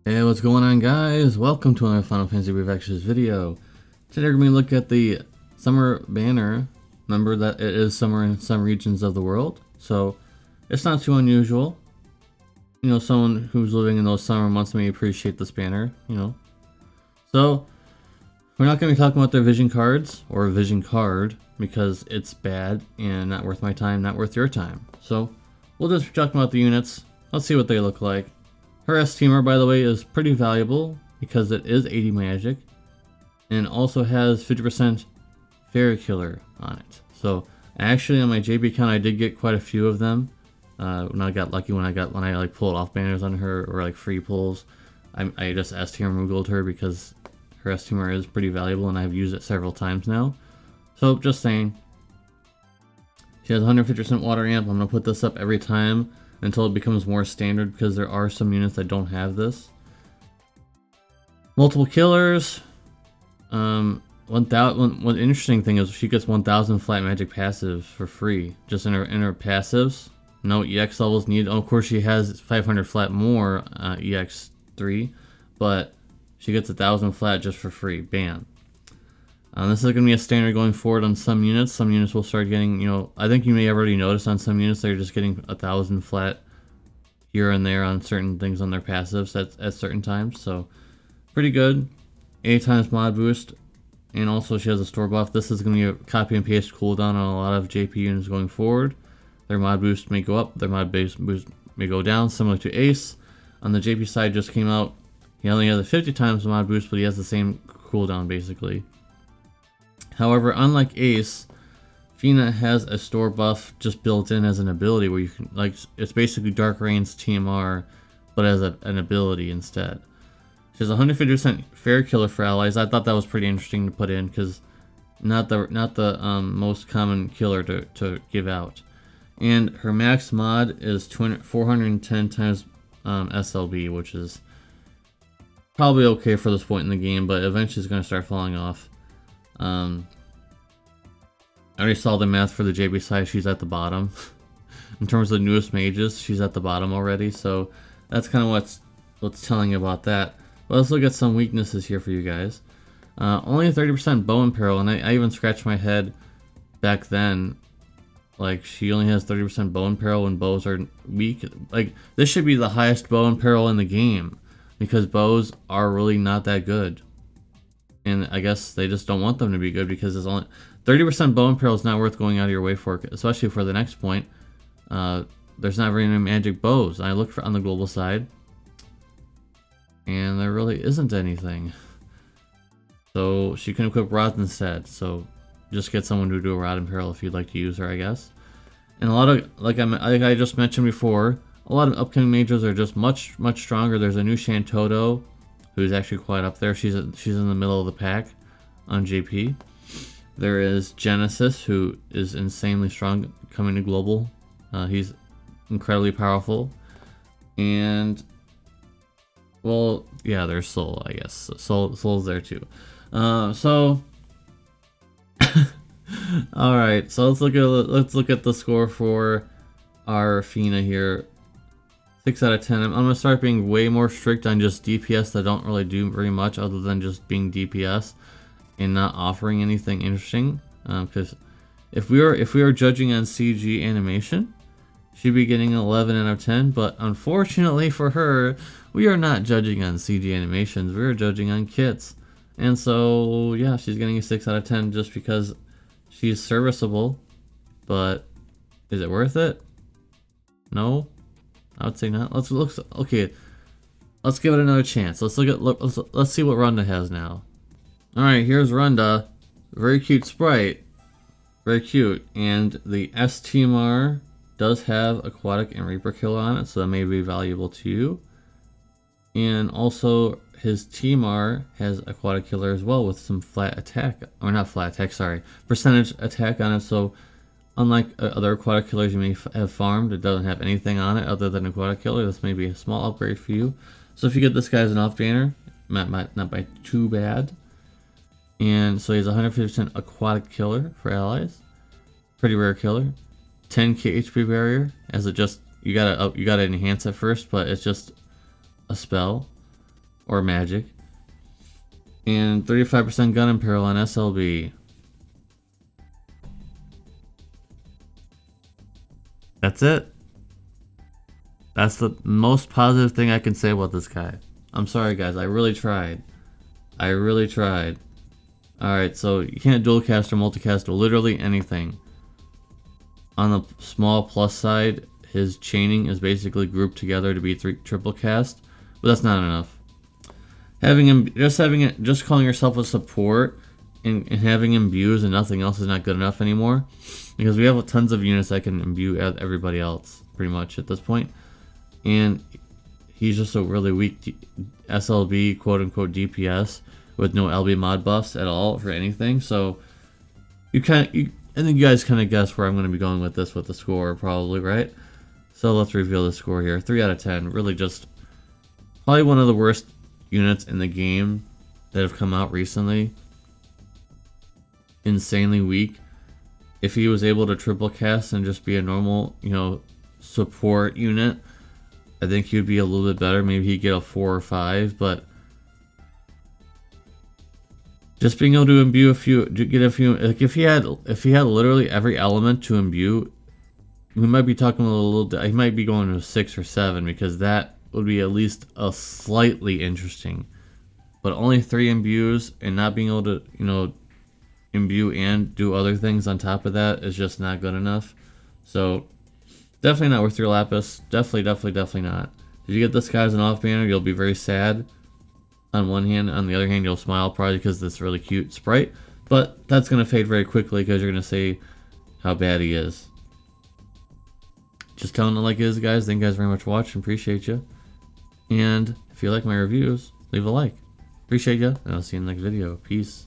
Hey, what's going on, guys? Welcome to another Final Fantasy Refactors video. Today we're going to look at the summer banner. Remember that it is summer in some regions of the world, so it's not too unusual. You know, someone who's living in those summer months may appreciate this banner, So, we're not going to be talking about their vision cards, or vision card, because it's bad and not worth my time, not worth your time. So, we'll just be talking about the units. Let's see what they look like. Her S-Teamer, by the way, is pretty valuable because it is 80 magic and also has 50% fairy killer on it. So actually on my JB account I did get quite a few of them. When I got lucky when I like pulled off banners on her or like free pulls. I just S-Teamer Googled her because her S-Teamer is pretty valuable and I've used it several times now. So just saying. She has 150% water amp. I'm gonna put this up every time until it becomes more standard because there are some units that don't have this. Multiple killers. One interesting thing is she gets 1000 flat magic passives for free just in her passives. No EX levels needed. Oh, of course she has 500 flat more EX3, but she gets 1000 flat just for free. Bam. This is going to be a standard going forward on some units. Some units will start getting, I think you may have already noticed on some units they're just getting 1000 flat here and there on certain things on their passives at certain times. So, pretty good. 8 times mod boost. And also she has a store buff. This is going to be a copy and paste cooldown on a lot of JP units going forward. Their mod boost may go up, their mod boost may go down, similar to Ace. On the JP side just came out. He only has a 50 times mod boost, but he has the same cooldown basically. However, unlike Ace, Fina has a store buff just built in as an ability where you can, like, it's basically Dark Reign's TMR, but as an ability instead. She has 150% fair killer for allies. I thought that was pretty interesting to put in because not the most common killer to give out. And her max mod is 410 times SLB, which is probably okay for this point in the game, but eventually it's going to start falling off. I already saw the math for the JB side. She's at the bottom. In terms of the newest mages, she's at the bottom already. So that's kind of what's telling you about that. But let's look at some weaknesses here for you guys. Only 30% bow and peril, and I even scratched my head back then. Like, she only has 30% bow and peril when bows are weak. Like, this should be the highest bow and peril in the game because bows are really not that good. And I guess they just don't want them to be good because there's only 30% bow and peril is not worth going out of your way for, especially for the next point. There's not very many magic bows. I looked on the global side, and there really isn't anything. So she can equip rods instead. So just get someone to do a rod and peril if you'd like to use her, I guess. And a lot of like I just mentioned before, a lot of upcoming mages are just much stronger. There's a new Shantoto, who's actually quite up there. She's in the middle of the pack on JP. There is Genesis, who is insanely strong coming to global. He's incredibly powerful. And, well, yeah, there's Soul, I guess. Soul's there too. So, all right. So let's look at the score for our Fina here. 6 out of 10. I'm going to start being way more strict on just DPS that don't really do very much other than just being DPS and not offering anything interesting. Because if we were judging on CG animation, she'd be getting an 11 out of 10. But unfortunately for her, we are not judging on CG animations. We're judging on kits. And so, yeah, she's getting a 6 out of 10 just because she's serviceable. But is it worth it? No. I would say not. Okay. Let's give it another chance. Let's see what Runda has now. All right, here's Runda. Very cute sprite. Very cute. And the S-Teamer does have Aquatic and Reaper Killer on it, so that may be valuable to you. And also his Teamar has Aquatic Killer as well with some flat attack, or not flat attack, sorry, percentage attack on it. So unlike other Aquatic Killers you may have farmed, it doesn't have anything on it other than Aquatic Killer. This may be a small upgrade for you. So if you get this guy as an off banner, not by too bad. And so he has 150% Aquatic Killer for allies. Pretty rare killer. 10k HP barrier, as it just, you gotta enhance it first, but it's just a spell. or magic. And 35% gun imperil on SLB. That's it. That's the most positive thing I can say about this guy. I'm sorry guys, I really tried. I really tried. Alright, so you can't dual cast or multicast or literally anything. On the small plus side, his chaining is basically grouped together to be triple cast, but that's not enough. Just calling yourself a support and having imbues and nothing else is not good enough anymore, because we have tons of units that can imbue everybody else pretty much at this point, and he's just a really weak SLB quote unquote DPS with no LB mod buffs at all for anything. So I think you guys kind of guess where I'm going to be going with this with the score probably, right? So let's reveal the score here. 3 out of 10. Really just probably one of the worst units in the game that have come out recently. Insanely weak. If he was able to triple cast and just be a normal, support unit, I think he'd be a little bit better. Maybe he'd get a 4 or 5, but just being able to imbue like if he had literally every element to imbue, we might be talking he might be going to 6 or 7, because that would be at least a slightly interesting. But only 3 imbues and not being able to, imbue and do other things on top of that is just not good enough. So definitely not worth your lapis. Definitely not. If you get this guy as an off banner, you'll be very sad on one hand. On the other hand, you'll smile probably because this really cute sprite. But that's going to fade very quickly because you're going to say how bad he is. Just telling it like it is, guys. Thank you guys very much for watching. Appreciate you. And if you like my reviews, leave a like. Appreciate you. And I'll see you in the next video. Peace.